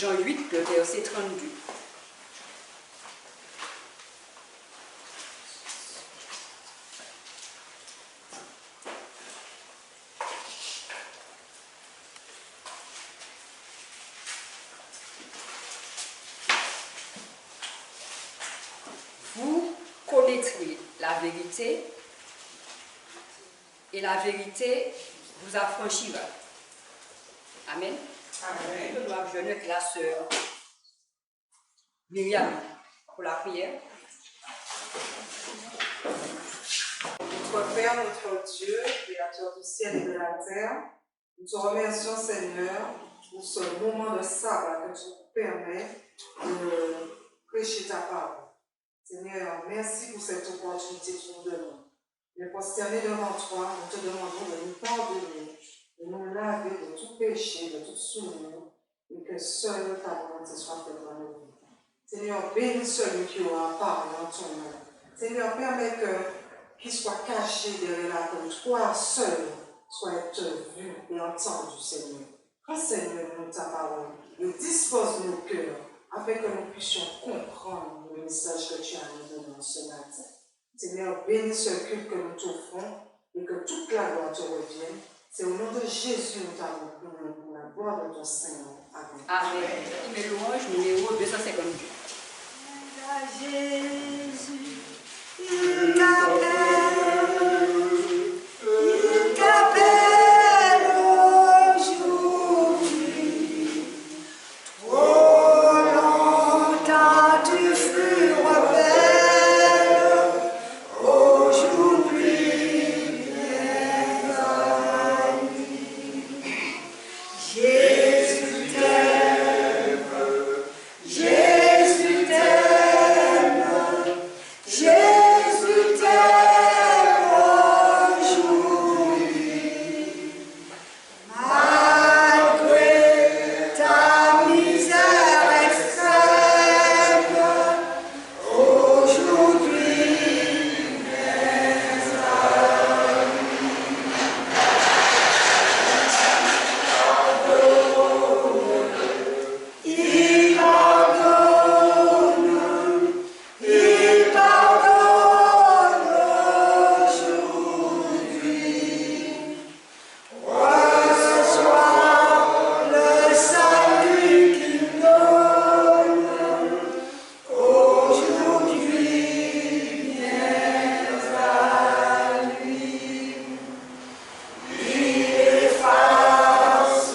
Jean 8, le verset 32. Vous connaîtrez la vérité et la vérité vous affranchira. Amen. Amen. Je dois jeûner avec la sœur Myriam pour la prière. Notre Père, notre Dieu, créateur du ciel et de la terre, nous te remercions, Seigneur, pour ce moment de sabbat que tu nous permets de prêcher ta parole. Seigneur, merci pour cette opportunité que tu nous donnes. Mais prosterner devant toi, nous te demandons de nous pardonner, de nous laver de tout péché, de tout souvenir, et que seule ta volonté soit faite dans nos vies. Seigneur, bénis celui qui aura parlé en ton nom. Seigneur, permets qu'il soit caché derrière la tête, toi seul soit vu et entendu, Seigneur. Renseigne-nous ta parole et dispose nos cœurs afin que nous puissions comprendre le message que tu as nous donné ce matin. Seigneur, bénis ce culte que nous t'offrons et que toute la gloire te revienne. C'est au nom de Jésus nous t'avons prié pour la gloire de ton Seigneur. Amen. Amen. Mes louanges, numéro 252. Jésus, il t'appelle aujourd'hui. Trop longtemps tu fus rebelle, aujourd'hui viens à lui. Jésus t'aime, Jésus t'aime, Jésus t'aime aujourd'hui. Malgré ta misère extrême, aujourd'hui viens à lui. Il pardonne aujourd'hui. Reçois le salut qu'il donne. Aujourd'hui, viens à lui. Il efface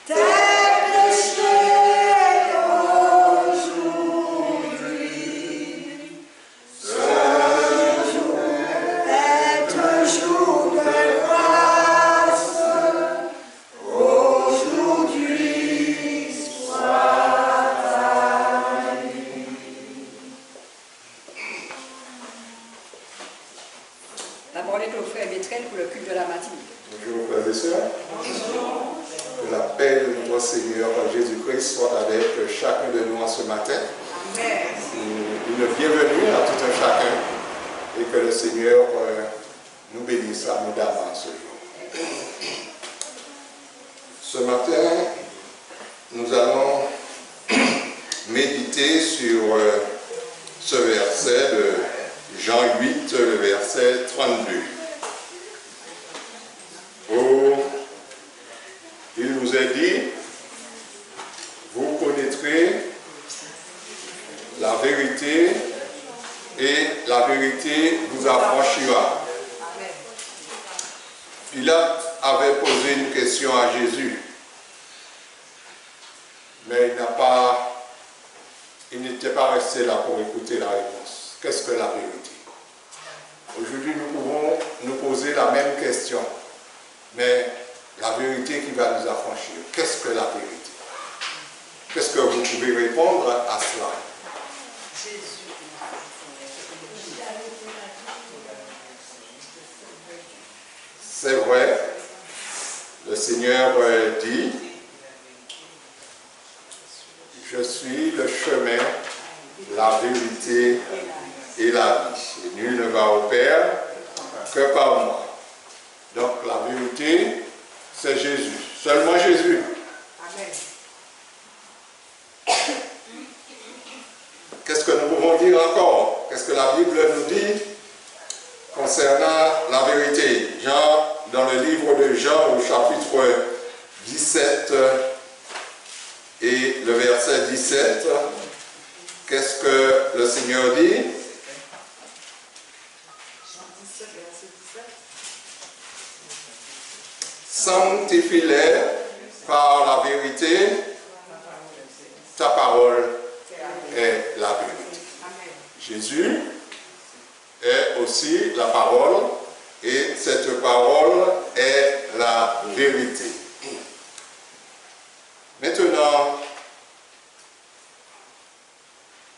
tes péchés aujourd'hui. Ce jour est un jour de grâce. Aujourd'hui, soit à lui. La parole est au frère Bétrel pour le culte de la matinée. Bonjour frères et sœurs. Que la paix de notre Seigneur Jésus-Christ soit avec chacun de nous en ce matin. Une bienvenue à tout un chacun et que le Seigneur nous bénisse abondamment ce jour. Ce matin, nous allons méditer sur ce verset de Jean 8, le verset 32. Où il nous est dit, vous connaîtrez la vérité et la vérité vous affranchira. Pilate avait posé une question à Jésus, mais il n'était pas resté là pour écouter la réponse. Qu'est-ce que la vérité? Aujourd'hui, nous pouvons nous poser la même question, mais la vérité qui va nous affranchir. Qu'est-ce que la vérité? Qu'est-ce que vous pouvez répondre à cela? C'est vrai, le Seigneur dit, je suis le chemin, la vérité et la vie. Et nul ne va au Père que par moi. Donc la vérité, c'est Jésus. Seulement Jésus. Amen. Qu'est-ce que nous pouvons dire encore? Qu'est-ce que la Bible nous dit concernant la vérité? Jean, dans le livre de Jean, au chapitre 17 et le verset 17, qu'est-ce que le Seigneur dit? Jean 17, verset 17. Sanctifie-les par la vérité, ta parole est la vérité. Amen. Jésus est aussi la parole et cette parole est la vérité. Maintenant,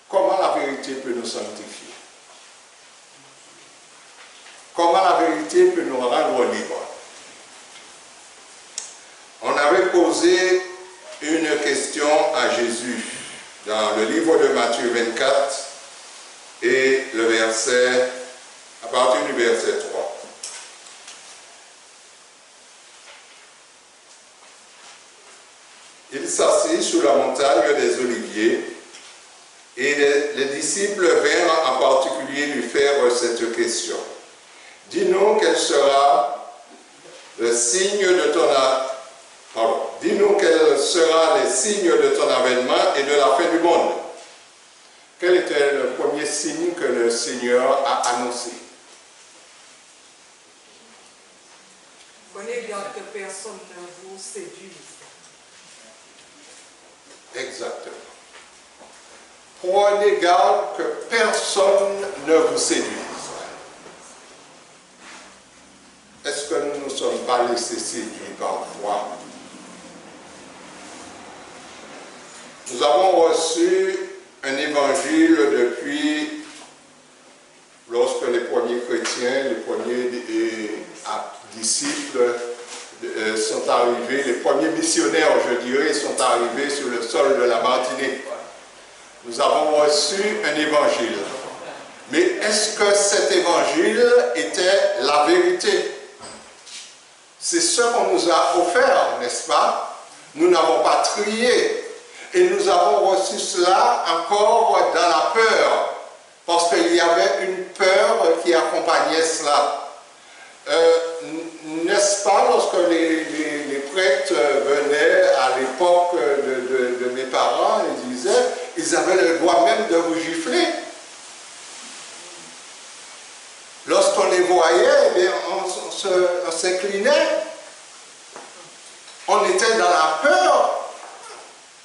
comment la vérité peut nous sanctifier? Comment la vérité peut nous rendre libres? On avait posé une question à Jésus dans le livre de Matthieu 24 et le verset, à partir du verset 3. Il s'assit sur la montagne des Oliviers et les disciples vinrent en particulier lui faire cette question. Dis-nous quel sera le signe de ton dis-nous quel sera les signes de ton avènement et de la fin du monde. Quel était le premier signe que le Seigneur a annoncé? Prenez garde que personne ne vous séduise. Exactement. Prenez garde que personne ne vous séduise. Est-ce que nous ne nous sommes pas laissés séduire parfois? Nous avons reçu un évangile depuis lorsque les premiers chrétiens, les premiers disciples sont arrivés, les premiers missionnaires, je dirais, sont arrivés sur le sol de la Martinique. Nous avons reçu un évangile. Mais est-ce que cet évangile était la vérité? C'est ce qu'on nous a offert, n'est-ce pas? Nous n'avons pas trié. Et nous avons reçu cela encore dans la peur. Parce qu'il y avait une peur qui accompagnait cela. N'est-ce pas, lorsque les prêtres venaient à l'époque de mes parents, ils disaient, ils avaient le droit même de vous gifler. Lorsqu'on les voyait, eh bien, on s'inclinait. On était dans la peur.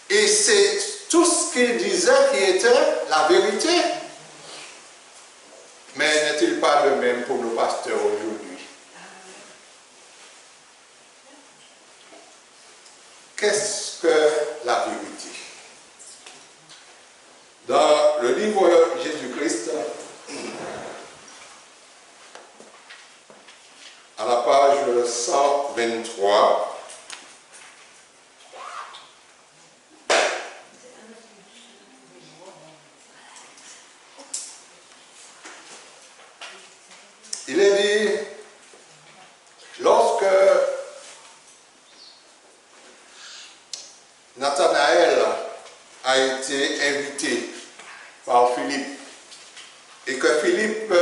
Et c'est tout ce qu'ils disaient qui était la vérité. Mais n'est-il pas de même pour nos pasteurs aujourd'hui? Qu'est-ce que la vérité? Dans le livre Jésus-Christ, à la page 123, il est dit, lorsque Nathanaël a été invité par Philippe et que Philippe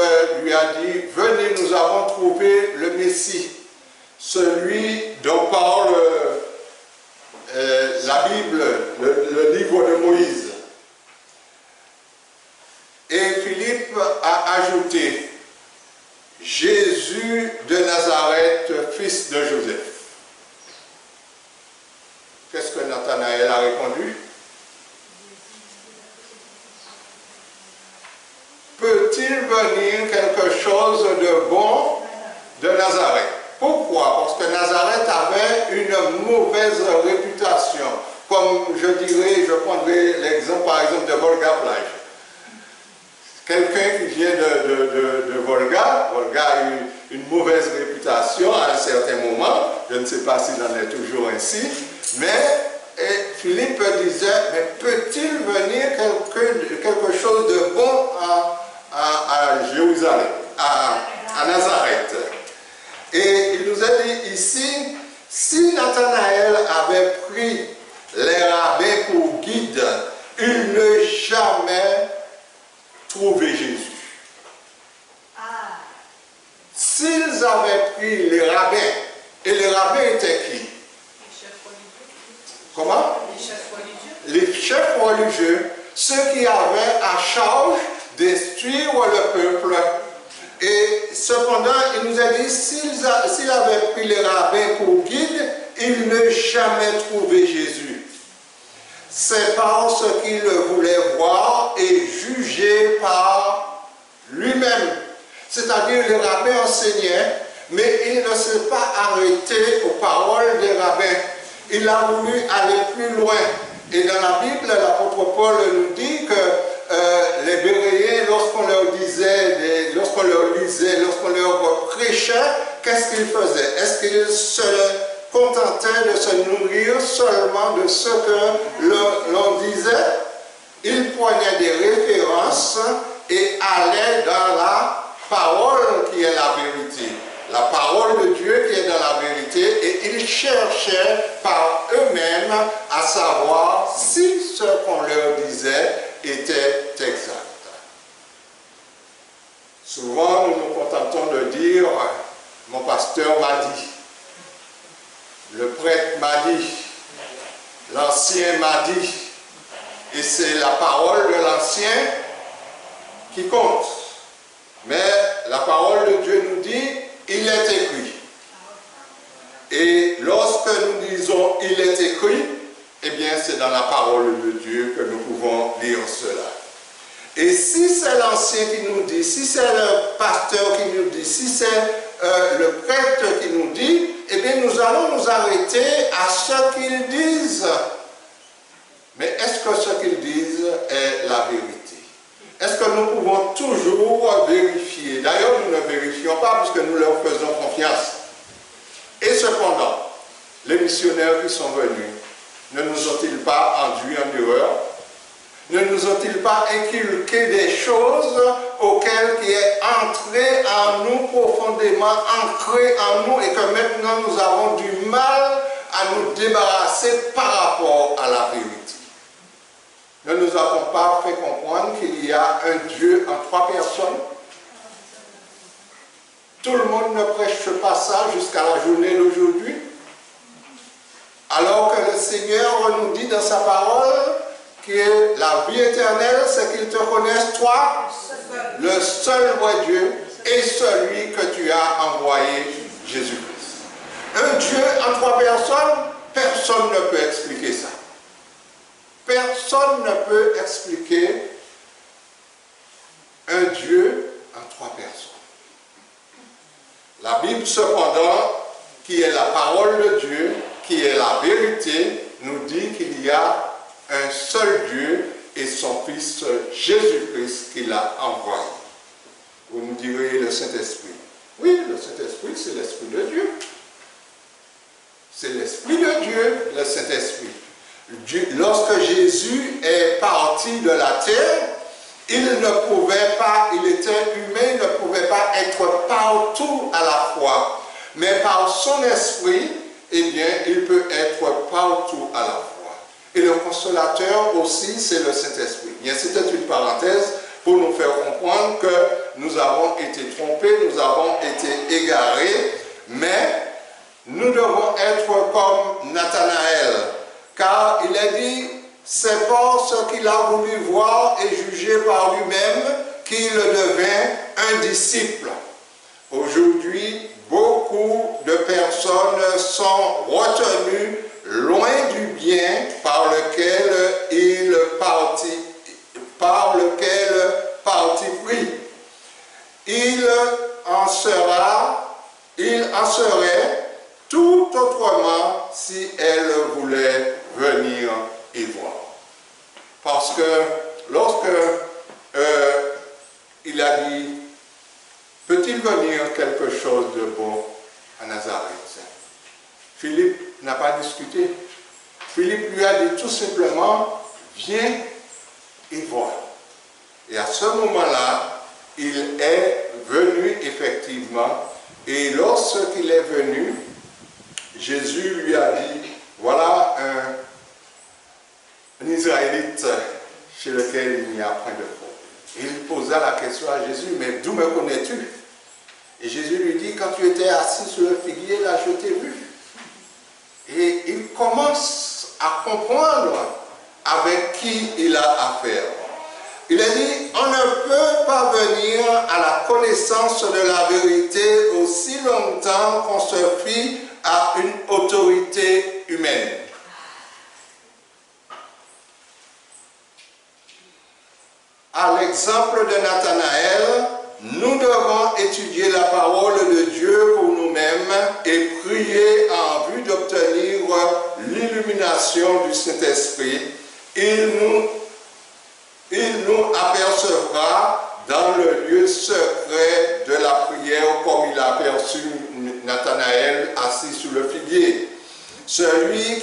lui a dit, venez, nous avons trouvé le Messie, celui dont parle la Bible, le livre de Moïse. Et Philippe a ajouté, Jésus de Nazareth, fils de Joseph. Qu'est-ce que Nathanaël a répondu? Peut-il venir quelque chose de bon de Nazareth? Pourquoi? Parce que Nazareth avait une mauvaise réputation. Comme je dirais, je prendrai l'exemple par exemple de Volga Plage. Quelqu'un qui vient de Volga, Volga a eu une mauvaise réputation à un certain moment, je ne sais pas s'il en est toujours ainsi, mais Philippe disait, mais peut-il venir quelque chose de bon à Jérusalem, à Nazareth? Et il nous a dit ici, si avait pris les rabbins pour guide, ils n'ont jamais trouvé Jésus. S'ils avaient pris les rabbins, et les rabbins étaient qui? Comment? Les chefs religieux, ceux qui avaient à charge d'instruire le peuple. Et cependant, il nous a dit, s'ils avaient pris les rabbins pour guide, ils n'ont jamais trouvé Jésus. C'est parce qu'il voulait voir et juger par lui-même. C'est-à-dire, les rabbins enseignaient, mais il ne s'est pas arrêté aux paroles des rabbins. Il a voulu aller plus loin. Et dans la Bible, l'apôtre Paul nous dit que les Béréens, lorsqu'on leur disait, lorsqu'on leur lisait, lorsqu'on leur prêchait, qu'est-ce qu'ils faisaient? Est-ce qu'ils se contentaient de se nourrir seulement de ce que l'on disait? Ils prenaient des références et allaient dans la parole qui est la vérité. La parole de Dieu qui est dans la vérité, et ils cherchaient par eux-mêmes à savoir si ce qu'on leur disait était exact. Souvent, nous nous contentons de dire, mon pasteur m'a dit, le prêtre m'a dit, l'ancien m'a dit, et c'est la parole de l'ancien qui compte. Mais la parole de Dieu nous dit, il est écrit. Et lorsque nous disons il est écrit, eh bien c'est dans la parole de Dieu que nous pouvons lire cela. Et si c'est l'ancien qui nous dit, si c'est le pasteur qui nous dit, si c'est le prêtre qui nous dit, eh bien nous allons nous arrêter à ce qu'ils disent. Mais est-ce que ce qu'ils disent est la vérité? Est-ce que nous pouvons toujours vérifier? D'ailleurs, nous ne vérifions pas puisque nous leur faisons confiance. Et cependant, les missionnaires qui sont venus, ne nous ont-ils pas induits en erreur? Ne nous ont-ils pas inculqué des choses auxquelles qui est entré en nous, profondément ancré en nous, et que maintenant nous avons du mal à nous débarrasser par rapport à la vérité? Ne nous avons pas fait comprendre qu'il y a un Dieu en 3 personnes? Tout le monde ne prêche pas ça jusqu'à la journée d'aujourd'hui. Alors que le Seigneur nous dit dans sa parole que la vie éternelle, c'est qu'ils te connaissent, toi, le seul vrai Dieu, et celui que tu as envoyé, Jésus-Christ. Un Dieu en 3 personnes, personne ne peut expliquer ça. Personne ne peut expliquer un Dieu en 3 personnes. La Bible, cependant, qui est la parole de Dieu, qui est la vérité, nous dit qu'il y a un seul Dieu et son Fils Jésus-Christ qui l'a envoyé. Vous nous direz le Saint-Esprit. Oui, le Saint-Esprit, c'est l'Esprit de Dieu. C'est l'Esprit de Dieu, le Saint-Esprit. Lorsque Jésus est parti de la terre, il ne pouvait pas, il était humain, il ne pouvait pas être partout à la fois. Mais par son esprit, eh bien, il peut être partout à la fois. Et le consolateur aussi, c'est le Saint-Esprit. Bien, c'était une parenthèse pour nous faire comprendre que nous avons été trompés, nous avons été égarés, mais nous devons être comme Nathanaël. Car il a dit, c'est parce qu'il a voulu voir et juger par lui-même qu'il devint un disciple. Aujourd'hui, beaucoup de personnes sont retenues loin du bien par lequel il partit pris. Il en serait tout autrement si elle voulait venir y voir. Parce que lorsque il a dit, peut-il venir quelque chose de bon à Nazareth? Philippe n'a pas discuté. Philippe lui a dit tout simplement, viens et vois. Et à ce moment-là, il est venu effectivement. Et lorsqu'il est venu, Jésus lui a dit, Voilà un Israélite chez lequel il n'y a point de faute. Il posa la question à Jésus, mais d'où me connais-tu? Et Jésus lui dit, quand tu étais assis sur le figuier, là, je t'ai vu. Et il commence à comprendre avec qui il a affaire. Il a dit, on ne peut pas venir à la connaissance de la vérité aussi longtemps qu'on se fie à une autorité humaine. À l'exemple de Nathanaël, nous devons étudier la parole de Dieu pour nous-mêmes et prier en vue d'obtenir l'illumination du Saint-Esprit. Il nous apercevra dans le lieu secret de la prière comme il a aperçu Nathanaël assis sous le figuier. Celui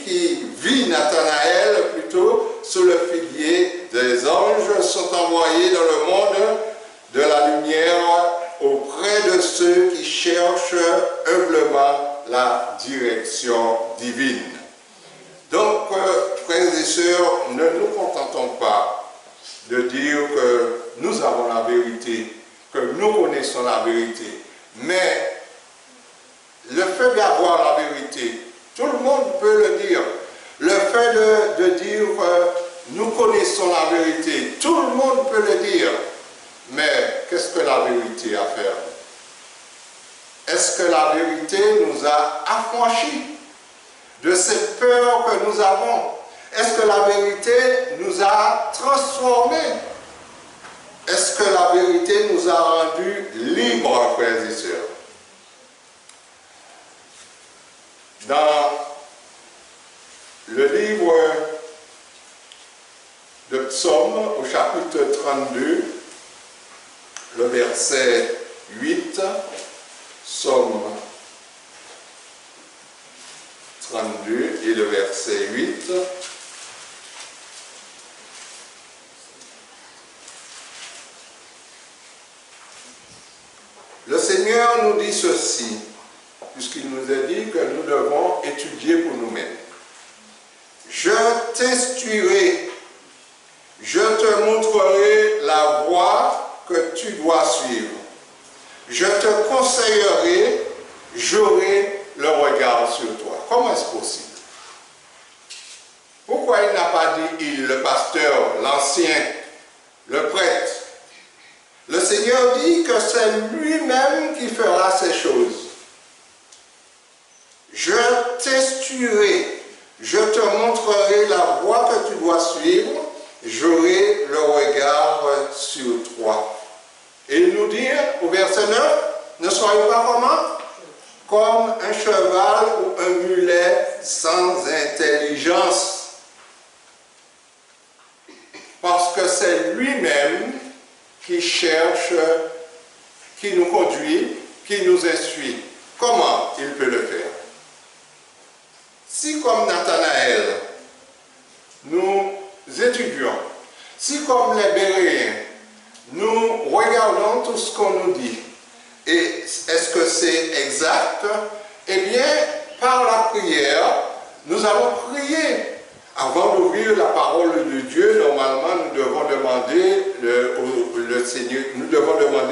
qui vit Nathanaël plutôt sous le figuier, des anges sont envoyés dans le monde de la lumière auprès de ceux qui cherchent humblement la direction divine. Donc, frères et sœurs, ne nous contentons pas de dire que nous avons la vérité, que nous connaissons la vérité, mais le fait d'avoir la vérité, tout le monde peut le dire. Le fait de dire nous connaissons la vérité, tout le monde peut le dire. Mais qu'est-ce que la vérité a à faire? Est-ce que la vérité nous a affranchis de cette peur que nous avons? Est-ce que la vérité nous a transformés? Est-ce que la vérité nous a rendus libres, frères et sœurs? Dans le livre de Psaume, au chapitre 32, le verset 8, Psaume 32 et le verset 8, le Seigneur nous dit ceci, puisqu'il nous a dit que nous devons étudier pour nous-mêmes. Je t'instruirai, je te montrerai la voie que tu dois suivre. Je te conseillerai, j'aurai le regard sur toi. Comment est-ce possible? Pourquoi il n'a pas dit il, le pasteur, l'ancien, le prêtre? Le Seigneur dit que c'est lui-même qui fera ces choses. Je t'instruirai, je te montrerai la voie que tu dois suivre, j'aurai le regard sur toi. Et il nous dit au verset 9, ne soyez pas comment? Comme un cheval ou un mulet sans intelligence. Parce que c'est lui-même qui cherche, qui nous conduit, qui nous instruit. Comment il peut le faire? Si comme Nathanaël, nous étudions, si comme les Béréens, nous regardons tout ce qu'on nous dit, et est-ce que c'est exact? Eh bien, par la prière, nous allons prier. Avant d'ouvrir la parole de Dieu, normalement, nous devons demander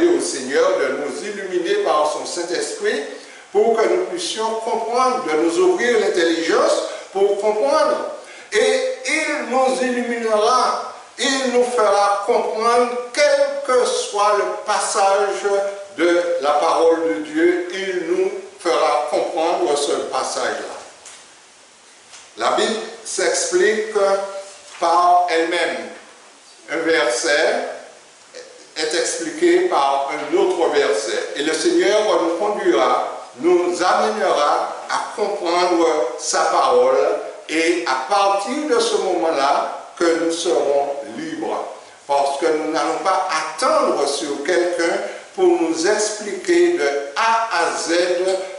au Seigneur de nous illuminer par son Saint-Esprit pour que nous puissions comprendre, de nous ouvrir l'intelligence pour comprendre. Et il nous illuminera, il nous fera comprendre, quel que soit le passage de la parole de Dieu, il nous fera comprendre ce passage-là. La Bible s'explique par elle-même. Un verset est expliqué par un autre verset. Et le Seigneur nous conduira, nous amènera à comprendre sa parole. Et à partir de ce moment-là, que nous serons libres. Parce que nous n'allons pas attendre sur quelqu'un pour nous expliquer de A à Z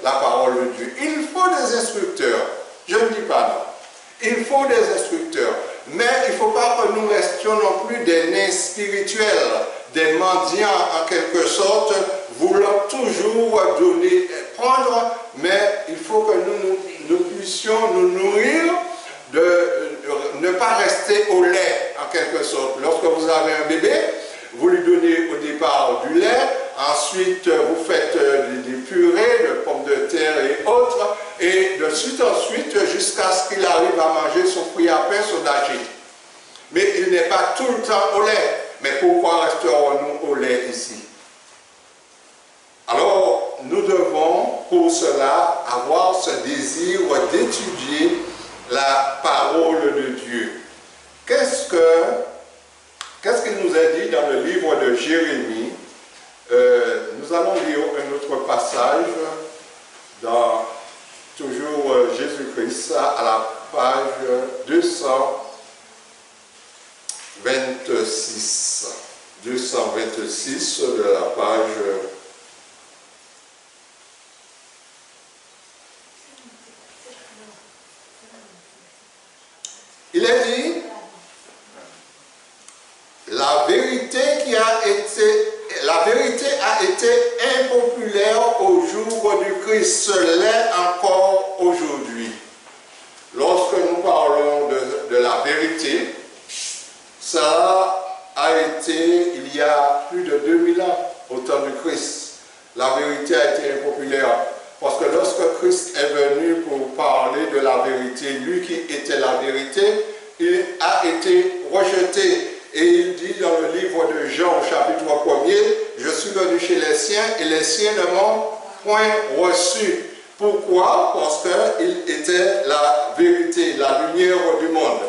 la parole de Dieu. Il faut des instructeurs. Je ne dis pas non. Il faut des instructeurs. Mais il ne faut pas que nous restions non plus des nains spirituels, des mendiants en quelque sorte, voulant toujours prendre, mais il faut que nous puissions nous nourrir, ne pas rester au lait, en quelque sorte. Lorsque vous avez un bébé, vous lui donnez au départ du lait, ensuite vous faites des purées de pommes de terre et autres, et de suite en suite jusqu'à ce qu'il arrive à manger son fruit à pain, son dashi. Mais il n'est pas tout le temps au lait. Mais pourquoi resterons-nous au lait ici? Alors, nous devons pour cela avoir ce désir d'étudier la parole de Dieu. Qu'est-ce qu'il nous a dit dans le livre de Jérémie? Nous allons lire un autre passage dans toujours Jésus-Christ à la page 226. 226 de la page. Il est dit, la vérité a été impopulaire au jour du Christ, l'est encore aujourd'hui. Lorsque nous parlons de la vérité, ça a été il y a plus de 2000 ans, au temps du Christ. La vérité a été impopulaire. Parce que lorsque Christ est venu pour parler de la vérité, lui qui était la vérité, il a été rejeté. Et il dit dans le livre de Jean, chapitre 1er, « Je suis venu chez les siens et les siens ne m'ont point reçu. » Pourquoi? Parce qu'il était la vérité, la lumière du monde.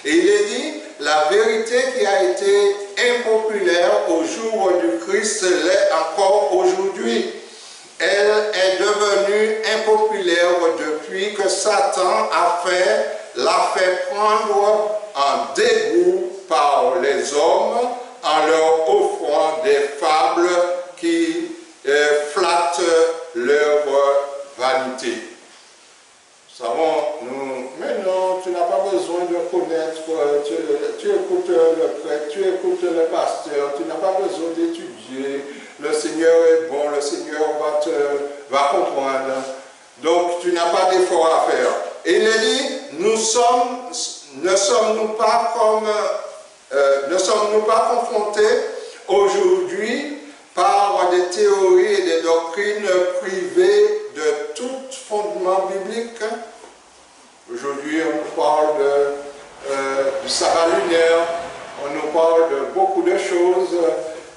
Et il est dit, la vérité qui a été impopulaire au jour du Christ l'est encore aujourd'hui. Elle est devenue impopulaire depuis que Satan l'a fait prendre en dégoût par les hommes en leur offrant des fables qui flattent leur vanité. Nous savons, mais non, tu n'as pas besoin de connaître, tu écoutes le prêtre, tu écoutes le pasteur, tu n'as pas besoin d'étudier, le Seigneur est bon, le Seigneur va comprendre, donc tu n'as pas d'effort à faire. Et il est dit, ne sommes-nous pas confrontés aujourd'hui par des théories et des doctrines privées de tout fondement biblique? Aujourd'hui, on nous parle du sabbat lunaire, on nous parle de beaucoup de choses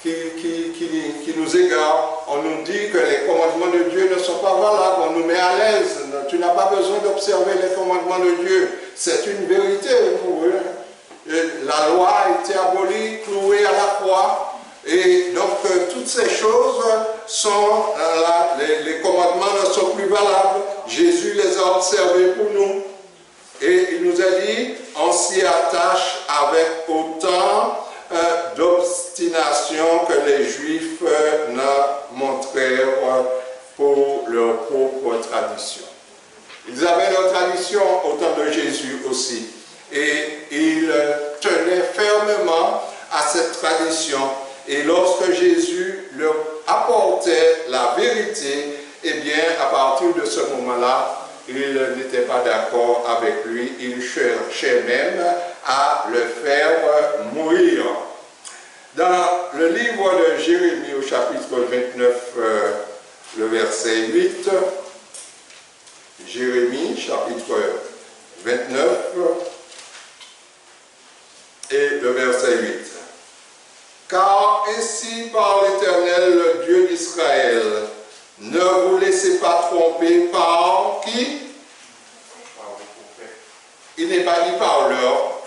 qui nous égarent. On nous dit que les commandements de Dieu ne sont pas valables, on nous met à l'aise. Tu n'as pas besoin d'observer les commandements de Dieu. C'est une vérité pour eux. La loi a été abolie, clouée à la croix. Et donc, toutes ces choses sont, les commandements ne sont plus valables. Jésus les a observés pour nous. Et il nous a dit, on s'y attache avec autant d'obstination que les Juifs ne montrèrent pour leur propre tradition. Ils avaient leur tradition au temps de Jésus aussi. Et ils tenaient fermement à cette tradition. Et lorsque Jésus leur apportait la vérité, eh bien, à partir de ce moment-là, ils n'étaient pas d'accord avec lui. Ils cherchaient même à le faire mourir. Dans le livre de Jérémie, au chapitre 29, le verset 8, Jérémie, chapitre 29, et le verset 8. Car ainsi par l'Éternel, le Dieu d'Israël, ne vous laissez pas tromper par qui? Il n'est pas dit par leur,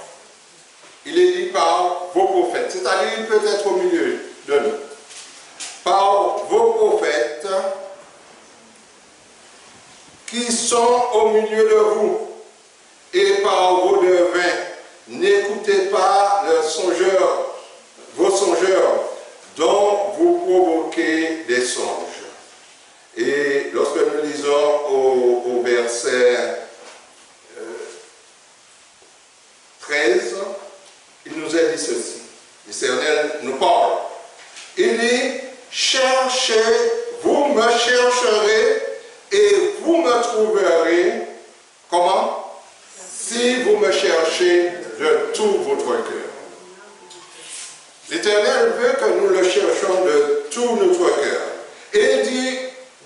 il est dit par vos prophètes. C'est-à-dire, il peut être au milieu de nous. Par vos prophètes qui sont au milieu de vous et par vos devins. N'écoutez pas vos songeurs dont vous provoquez des songes. Et lorsque nous lisons au verset 13, il nous a dit ceci. L'Éternel nous parle. Il dit, cherchez, vous me chercherez vous me trouverez, comment? Si vous me cherchez de tout votre cœur. L'Éternel veut que nous le cherchions de tout notre cœur. Et il dit,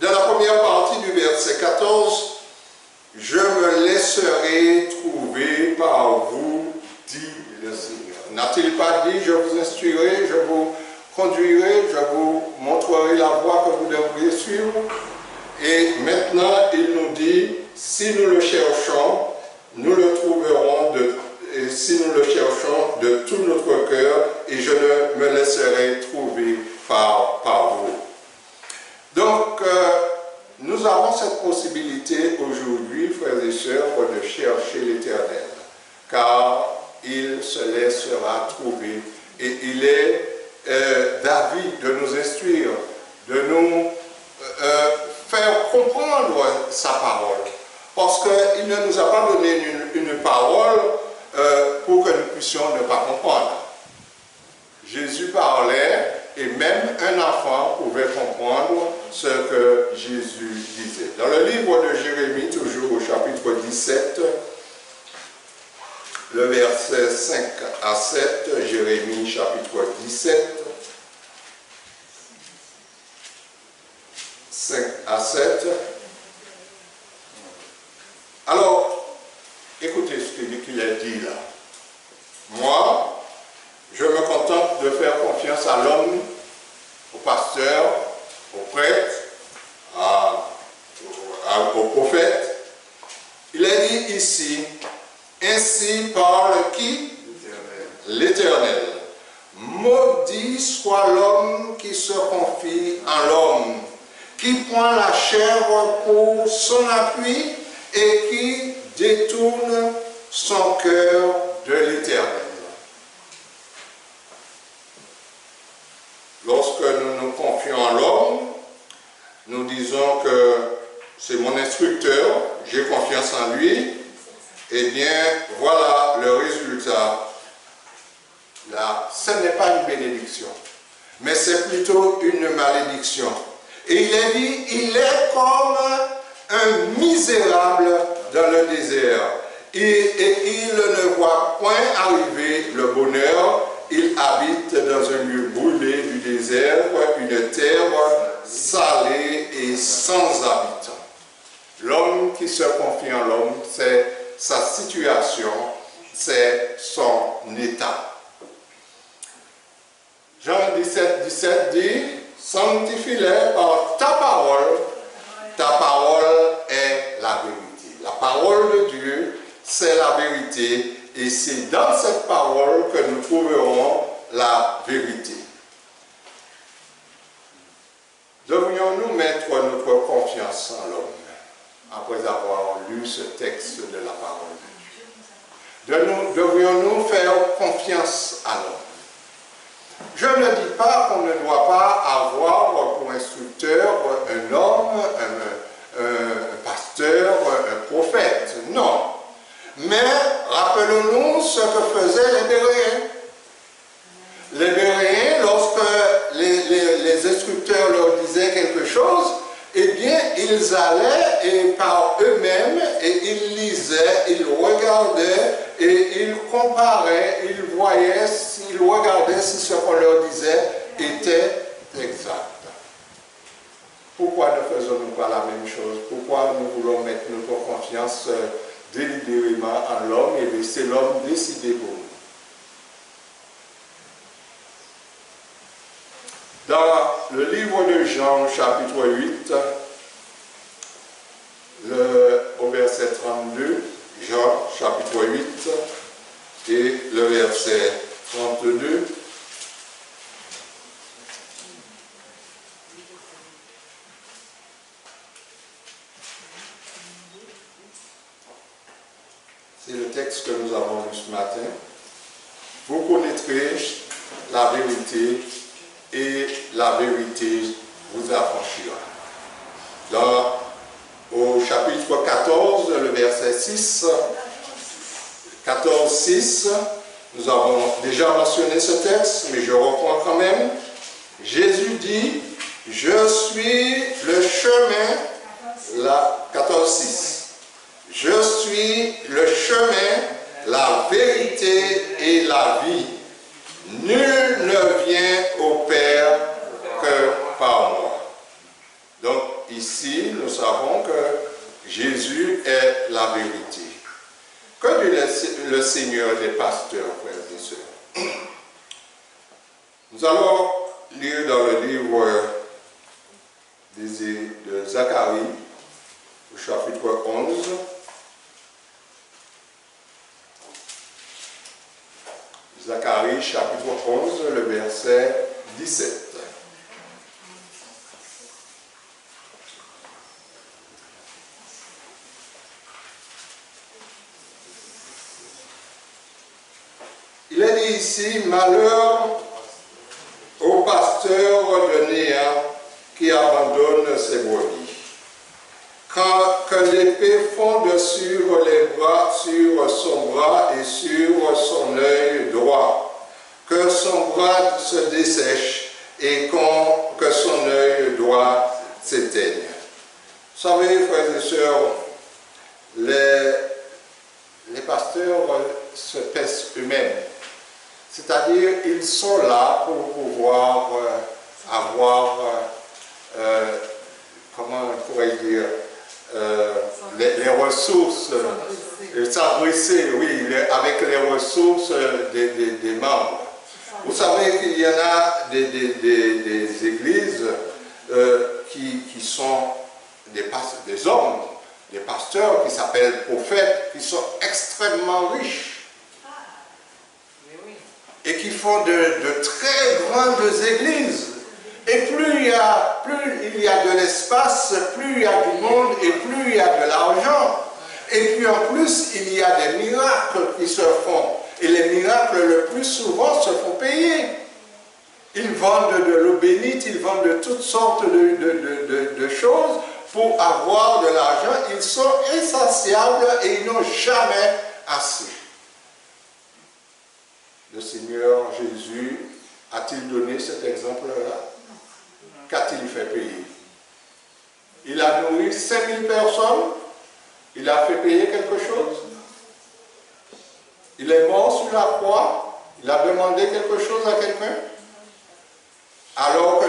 dans la première partie du verset 14, « Je me laisserai trouver par vous, dit le Seigneur. » N'a-t-il pas dit, « Je vous instruirai, je vous conduirai, je vous montrerai la voie que vous devriez suivre » Et maintenant, il nous dit, si nous le cherchons, nous le trouverons, et si nous le cherchons de tout notre cœur, et je ne me laisserai trouver par vous. Donc, nous avons cette possibilité aujourd'hui, frères et sœurs, de chercher l'Éternel, car il se laissera trouver, et il est d'avis de nous instruire, de nous faire comprendre sa parole. Parce qu'il ne nous a pas donné une parole pour que nous puissions ne pas comprendre. Jésus parlait et même un enfant pouvait comprendre ce que Jésus disait. Dans le livre de Jérémie, toujours au chapitre 17, le verset 5 à 7, Jérémie chapitre 17, 5 à 7. Alors, écoutez ce qu'il a dit là. Moi, je me contente de faire confiance à l'homme, au pasteur, au prêtre, au prophète. Il a dit ici, ainsi parle qui? L'Éternel. Maudit soit l'homme qui se confie en l'homme, qui prend la chair pour son appui et qui détourne son cœur de l'Éternel. Lorsque nous nous confions en l'homme, nous disons que c'est mon instructeur, j'ai confiance en lui, eh bien, voilà le résultat. Là, ce n'est pas une bénédiction, mais c'est plutôt une malédiction. Et il est dit, il est comme un misérable dans le désert. Et il ne voit point arriver le bonheur. Il habite dans un lieu brûlé du désert, une terre salée et sans habitants. L'homme qui se confie en l'homme, c'est sa situation, c'est son état. Jean 17, 17 dit, sanctifie-les par ta parole est la vérité. La parole de Dieu, c'est la vérité, et c'est dans cette parole que nous trouverons la vérité. Devrions-nous mettre notre confiance en l'homme, après avoir lu ce texte de la parole de Dieu? Devrions-nous faire confiance à l'homme? Je ne dis pas qu'on ne doit pas avoir pour instructeur un homme, un pasteur, un prophète. Non. Mais rappelons-nous ce que faisaient les Béréens. Les Béréens, lorsque les instructeurs leur disaient quelque chose, eh bien, ils allaient et par eux-mêmes, et ils lisaient, ils regardaient, et ils comparaient, ils voyaient, ils regardaient si ce qu'on leur disait était exact. Pourquoi ne faisons-nous pas la même chose? Pourquoi nous voulons mettre notre confiance délibérément en l'homme et laisser l'homme décider pour nous? Dans le livre de Jean, chapitre 8, au verset 32, Jean, chapitre 8, et le verset 32, c'est le texte que nous avons lu ce matin. Vous connaîtrez la vérité et la vérité vous affranchira. Au chapitre 14, le verset 6, 14, 6, nous avons déjà mentionné ce texte, mais je reprends quand même. Jésus dit, je suis le chemin, la 14:6. Je suis le chemin, la vérité et la vie. Nul ne vient au Père que par moi. Donc ici, nous savons que Jésus est la vérité. Que dit le Seigneur des pasteurs, frères et sœurs? Nous allons lire dans le livre de Zacharie, au chapitre 11. Zacharie, chapitre 11, le verset 17. Il est dit ici, malheur au pasteur de Néa qui abandonne ses brebis. Que l'épée fonde sur les bras, sur son bras et sur son œil droit, que son bras se dessèche et que son œil droit s'éteigne. Vous savez, frères et sœurs, les pasteurs se pèsent eux-mêmes. C'est-à-dire, ils sont là pour pouvoir avoir, comment on pourrait dire, les ressources, s'adresser, oui, avec les ressources des membres. Vous savez qu'il y en a des églises qui sont des hommes, des pasteurs qui s'appellent prophètes, qui sont extrêmement riches et qui font de très grandes églises. Et plus il y a de l'espace, plus il y a du monde et plus il y a de l'argent. Et puis en plus, il y a des miracles qui se font. Et les miracles, le plus souvent, se font payer. Ils vendent de l'eau bénite, ils vendent de toutes sortes de choses pour avoir de l'argent. Ils sont insatiables et ils n'ont jamais assez. Le Seigneur Jésus a-t-il donné cet exemple-là? Qu'a-t-il fait payer? Il a nourri 5000 personnes. Il a fait payer quelque chose. Il est mort sur la croix. Il a demandé quelque chose à quelqu'un. Alors que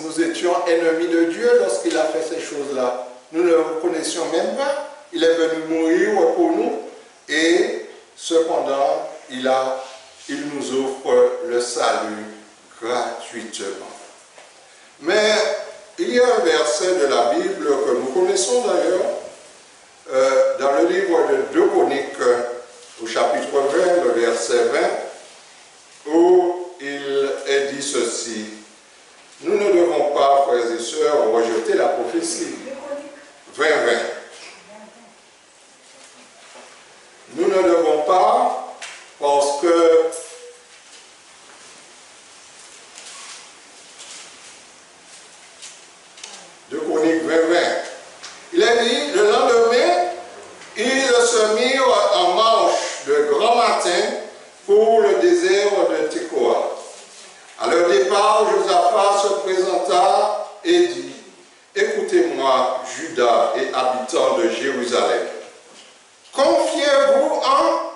nous étions ennemis de Dieu lorsqu'il a fait ces choses-là. Nous ne le reconnaissions même pas. Il est venu mourir pour nous. Et cependant, il nous offre le salut gratuitement. Mais il y a un verset de la Bible que nous connaissons d'ailleurs, dans le livre de 2 Chroniques, au chapitre 20, le verset 20, où il est dit ceci. Nous ne devons pas, frères et sœurs, rejeter la prophétie. 20. Nous ne devons pas, parce que de Chroniques 20. Il est dit, le lendemain, ils se mirent en marche de grand matin pour le désert de Tekoa. À leur départ, Josaphat se présenta et dit, écoutez-moi, Juda et habitants de Jérusalem. Confiez-vous en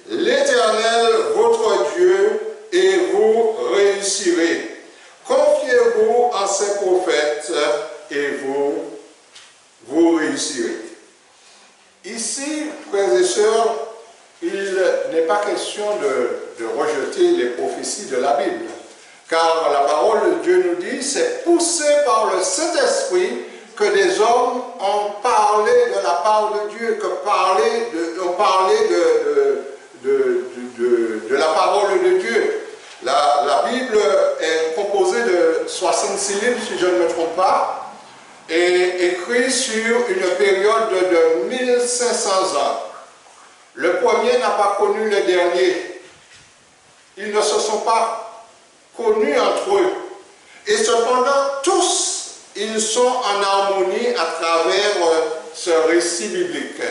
l'Éternel, votre Dieu, et vous réussirez. Confiez-vous en ses prophètes et vous réussirez. Ici, frères et sœurs, il n'est pas question de rejeter les prophéties de la Bible. Car la parole de Dieu nous dit, c'est poussé par le Saint-Esprit que des hommes ont parlé de la part de Dieu, ont parlé de la parole de Dieu. La Bible est composée de 66 livres, si je ne me trompe pas, et écrit sur une période de 1500 ans. Le premier n'a pas connu le dernier. Ils ne se sont pas connus entre eux. Et cependant, tous, ils sont en harmonie à travers ce récit biblique.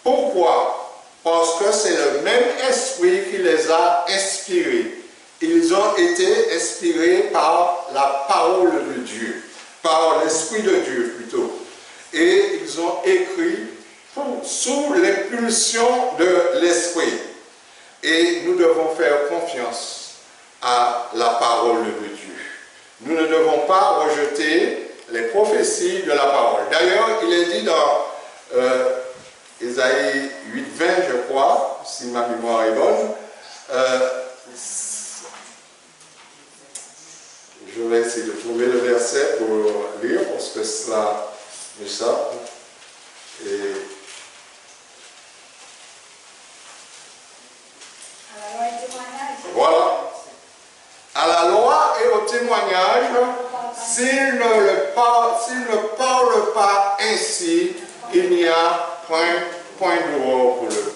Pourquoi? Parce que c'est le même esprit qui les a inspirés. Ils ont été inspirés par la parole de Dieu, par l'Esprit de Dieu plutôt. et ils ont écrit sous l'impulsion de l'Esprit. Et nous devons faire confiance à la parole de Dieu. Nous ne devons pas rejeter les prophéties de la parole. D'ailleurs, il est dit dans Ésaïe 8:20, je crois, si ma mémoire est bonne. Je vais essayer de trouver le verset pour lire, parce que cela m'échappe. Voilà. À la loi et au témoignage, s'il ne parle pas ainsi, il n'y a point d'horreur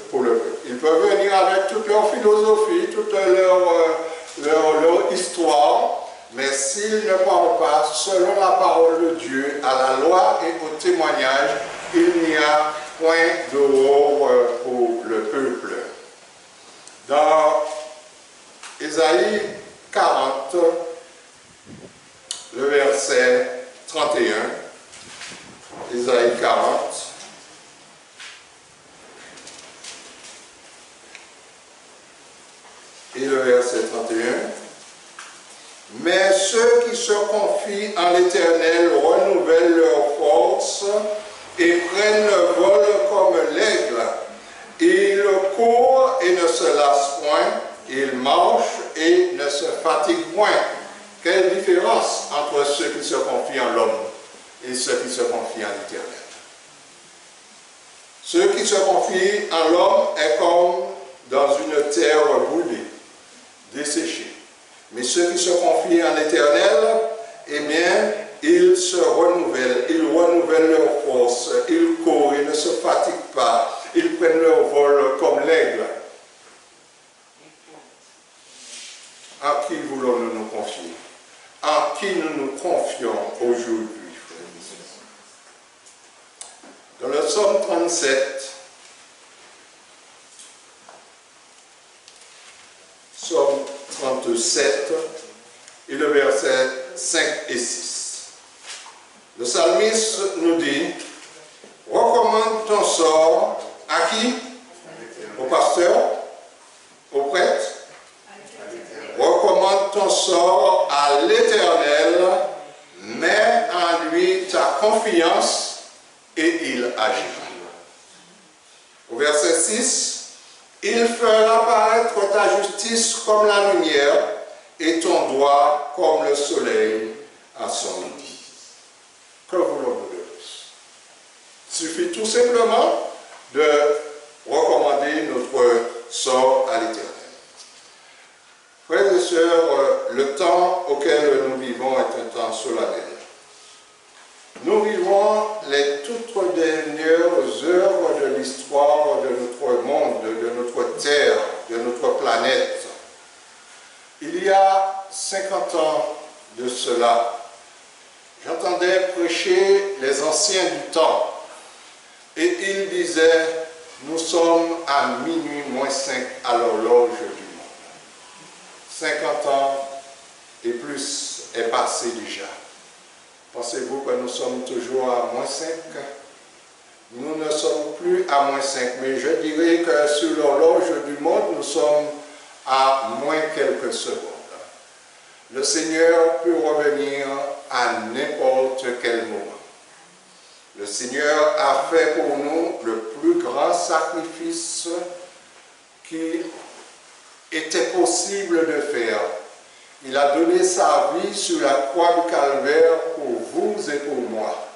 pour le peuple. Ils peuvent venir avec toute leur philosophie, toute leur histoire, mais s'ils ne parlent pas selon la parole de Dieu, à la loi et au témoignage, il n'y a point d'horreur pour le peuple. Dans Ésaïe 40, le verset 31, Ésaïe 40, et le verset 31, mais ceux qui se confient en l'Éternel renouvellent leur force et prennent le vol comme l'aigle. Ils courent et ne se lassent point, ils marchent et ne se fatiguent point. Quelle différence entre ceux qui se confient en l'homme et ceux qui se confient en l'Éternel. Ceux qui se confient en l'homme est comme dans une terre brûlée, desséchée. Mais ceux qui se confient en l'Éternel, eh bien, ils se renouvellent, ils renouvellent leur force, ils courent, ils ne se fatiguent pas, ils prennent leur vol comme l'aigle. En qui voulons-nous nous confier? En qui nous nous confions aujourd'hui, frères et sœurs? Dans le psaume 37, psaume 37 et le verset 5 et 6. Le psalmiste nous dit, recommande ton sort à qui? Au pasteur? Au prêtre? Recommande ton sort à l'Éternel, mets en lui ta confiance et il agira. Au verset 6, il fera paraître ta justice comme la lumière et ton droit comme le soleil à son midi. Que voulons-nous de plus? Il suffit tout simplement de recommander notre sort à l'Éternel. Frères et sœurs, le temps auquel nous vivons est un temps solennel. Nous vivons les toutes dernières heures de l'histoire de notre monde, de notre terre, de notre planète. Il y a 50 ans de cela, j'entendais prêcher les anciens du temps et ils disaient, nous sommes à minuit moins 5 à l'horloge du monde. 50 ans et plus est passé déjà. Pensez-vous que nous sommes toujours à moins 5? Nous ne sommes plus à moins 5, mais je dirais que sur l'horloge du monde, nous sommes à moins quelques secondes. Le Seigneur peut revenir à n'importe quel moment. Le Seigneur a fait pour nous le plus grand sacrifice qu'il était possible de faire. Il a donné sa vie sur la croix du Calvaire pour vous et pour moi.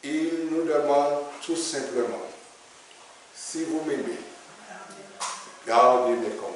Il nous demande tout simplement, si vous m'aimez, gardez mes commandements.